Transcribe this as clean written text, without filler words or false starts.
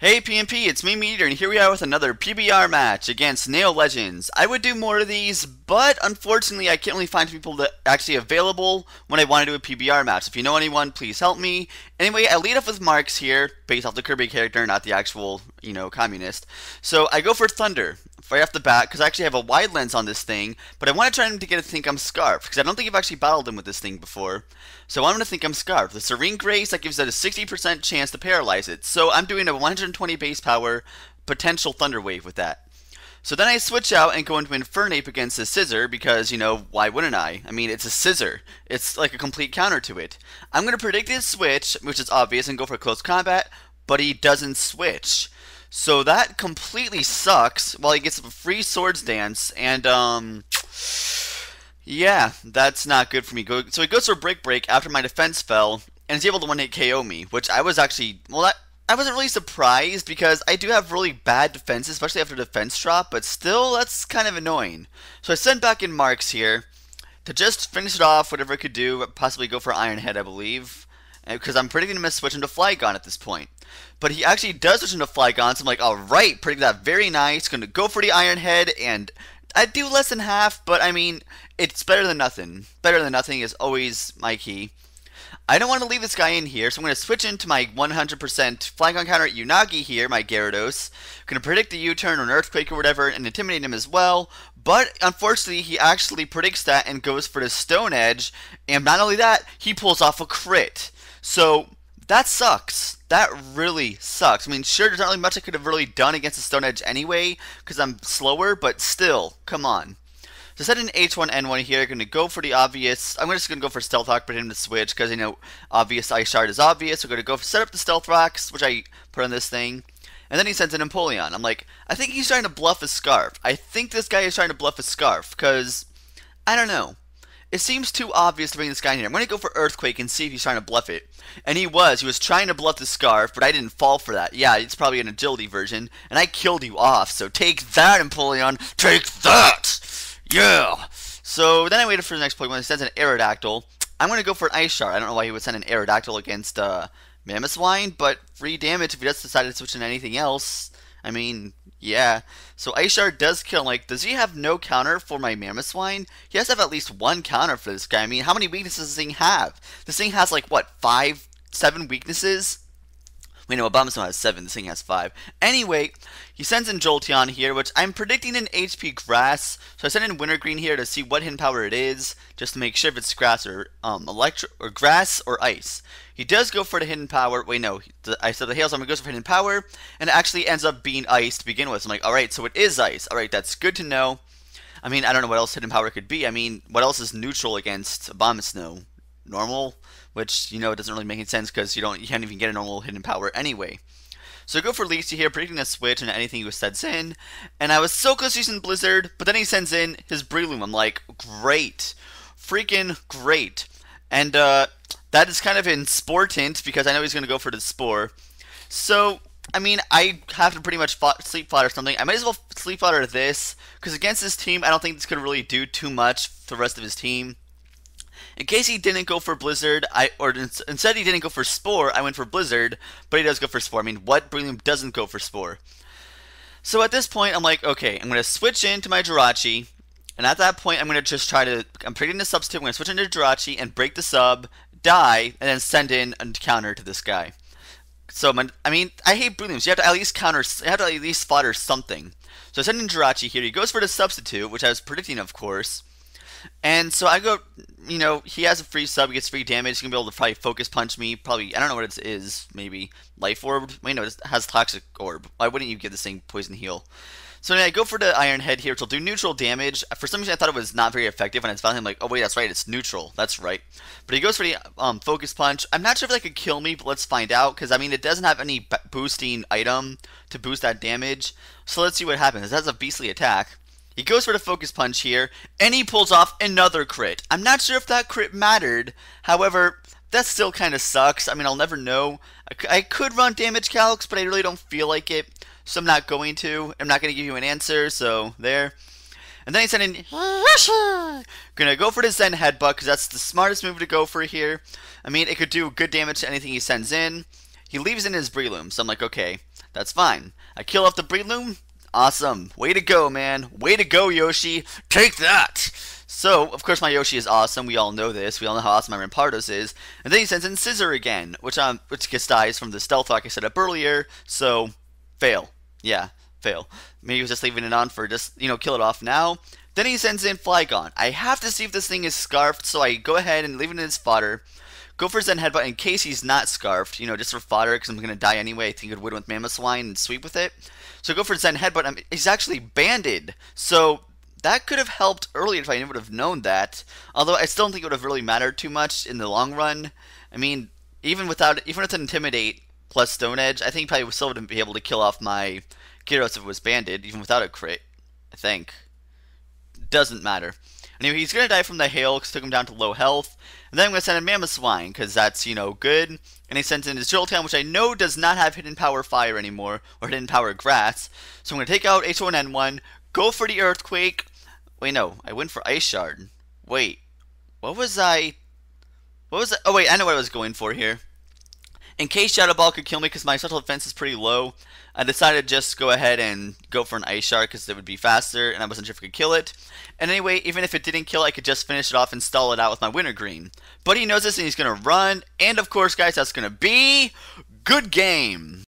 Hey PMP, it's me Meteor, and here we are with another PBR match against NailLegends. I would do more of these, but unfortunately I can't really find people that actually available when I want to do a PBR match. If you know anyone, please help me. Anyway, I lead off with Marks here, based off the Kirby character, not the actual, communist. So I go for Thunder right off the bat, because I actually have a wide lens on this thing, but I want to try him to get to think I'm Scarf, because I don't think I've actually battled him with this thing before. So I'm going to think I'm Scarf. The Serene Grace, that gives it a 60% chance to paralyze it. So I'm doing a 120 base power potential Thunder Wave with that. So then I switch out and go into Infernape against a Scissor because, why wouldn't I? I mean, it's a Scissor. It's like a complete counter to it. I'm going to predict his switch, which is obvious, and go for close combat, but he doesn't switch. So that completely sucks. Well, he gets a free Swords Dance, and, yeah, that's not good for me. So he goes for Brick Break after my defense fell, and is able to 1-hit KO me, which I was actually, I wasn't really surprised because I do have really bad defenses, especially after defense drop, but still, that's kind of annoying. So I send back in Marks here to just finish it off, whatever I could do, possibly go for Iron Head, I believe, because I'm predicting him to switch into Flygon at this point. But he actually does switch into Flygon, so I'm like, alright, predicting that very nice, going to go for the Iron Head, and I do less than half, but I mean, it's better than nothing. Better than nothing is always my key. I don't want to leave this guy in here, so I'm going to switch into my 100% Flygon counter at Unagi here, my Gyarados. I'm going to predict the U-turn or an Earthquake or whatever and intimidate him as well. But unfortunately, he actually predicts that and goes for the Stone Edge. And not only that, he pulls off a crit. So that sucks. That really sucks. I mean, sure, there's not really much I could have really done against the Stone Edge anyway, because I'm slower, but still, come on. So set in H1N1 here, going to go for the obvious. I'm just going to go for Stealth Rock, but him to switch, because, obvious Ice Shard is obvious. We're going to go set up the Stealth Rocks, which I put on this thing. And then he sends in Empoleon. I'm like, I think he's trying to bluff a Scarf. I think this guy is trying to bluff a Scarf, because, I don't know. It seems too obvious to bring this guy in here. I'm going to go for Earthquake and see if he's trying to bluff it. And he was trying to bluff the Scarf, but I didn't fall for that. Yeah, it's probably an agility version, and I killed you off. So take that, Empoleon. Take that! Yeah! So then I waited for the next Pokemon. He sends an Aerodactyl. I'm going to go for an Ice Shard. I don't know why he would send an Aerodactyl against Mamoswine, but free damage if he does decide to switch into anything else. I mean, yeah. So Ice Shard does kill. Like, does he have no counter for my Mamoswine? He has to have at least one counter for this guy. I mean, how many weaknesses does this thing have? This thing has, like, what, 7 weaknesses? Wait, no, Abomasnow has 7. This thing has 5. Anyway, he sends in Jolteon here, which I'm predicting an HP Grass. So I send in Wintergreen here to see what hidden power it is, just to make sure if it's Grass or Grass or Ice. He does go for the hidden power. Wait, no, I said the Hailstorm goes for hidden power, and it actually ends up being Ice to begin with. So I'm like, alright, so it is Ice. Alright, that's good to know. I mean, I don't know what else hidden power could be. I mean, what else is neutral against Abomasnow? Normal? Which, it doesn't really make any sense because you can't even get a normal hidden power anyway. So I go for Leafy here, predicting a switch and anything he sends in. And I was so close to using Blizzard, but then he sends in his Breloom. I'm like, great. Freaking great. And that is kind of important because I know he's going to go for the Spore. So, I mean, I have to pretty much Sleep Flutter something. I might as well Sleep Flutter this, because against this team, I don't think this could really do too much for the rest of his team. In case he didn't go for Blizzard, instead he didn't go for Spore, I went for Blizzard, but he does go for Spore. I mean, what Breloom doesn't go for Spore? So at this point, I'm like, okay, I'm going to switch into my Jirachi, and at that point, I'm going to just I'm predicting the substitute. I'm going to switch into Jirachi and break the sub, die, and then send in a counter to this guy. So, I mean, I hate Breelooms. You have to at least fodder something. So I send in Jirachi here. He goes for the substitute, which I was predicting, of course. And so I go, he has a free sub, he gets free damage, he's going to be able to probably Focus Punch me, probably, I don't know what it is, maybe Life Orb? Wait, no, it has Toxic Orb. Why wouldn't you give this thing Poison Heal? So then I go for the Iron Head here, which will do neutral damage. For some reason I thought it was not very effective, and I found him like, oh wait, that's right, it's neutral, that's right. But he goes for the Focus Punch. I'm not sure if that could kill me, but let's find out, because I mean, it doesn't have any boosting item to boost that damage. So let's see what happens. It has a beastly attack. He goes for the Focus Punch here, and he pulls off another crit. I'm not sure if that crit mattered. However, that still kind of sucks. I mean, I'll never know. I could run Damage Calcs, but I really don't feel like it. So I'm not going to. I'm not going to give you an answer, so there. And then he sent in Gonna go for the Zen Headbutt, because that's the smartest move to go for here. I mean, it could do good damage to anything he sends in. He leaves in his Breloom, so I'm like, okay. That's fine. I kill off the Breloom. Awesome. Way to go, man. Way to go, Yoshi. Take that. So, of course, my Yoshi is awesome. We all know this. We all know how awesome my Rampardos is. And then he sends in Scissor again, which gets dies from the Stealth Rock I set up earlier. So, fail. Yeah, fail. Maybe he was just leaving it on for just, kill it off now. Then he sends in Flygon. I have to see if this thing is scarfed, so I go ahead and leave it in his fodder. Go for Zen Headbutt in case he's not scarfed, just for fodder, because I'm going to die anyway. I think it would with Mamoswine and sweep with it. So go for Zen Headbutt. He's actually banded, so that could have helped earlier if I would have known that. Although I still don't think it would have really mattered too much in the long run. I mean, even with Intimidate plus Stone Edge, I think he probably still wouldn't be able to kill off my Gyarados if it was banded, even without a crit, I think. Doesn't matter. Anyway, he's going to die from the hail because it took him down to low health. And then I'm going to send in Mamoswine because that's, good. And he sends in his Jolteon, which I know does not have Hidden Power Fire anymore, or Hidden Power Grass. So I'm going to take out H1N1, go for the Earthquake. Wait, no, I went for Ice Shard. Wait, what was I? Oh, wait, I know what I was going for here. In case Shadow Ball could kill me because my special defense is pretty low, I decided to just go ahead and go for an Ice Shard because it would be faster, and I wasn't sure if I could kill it. And anyway, even if it didn't kill, I could just finish it off and stall it out with my Wintergreen. But he knows this and he's going to run, and of course, guys, that's going to be good game.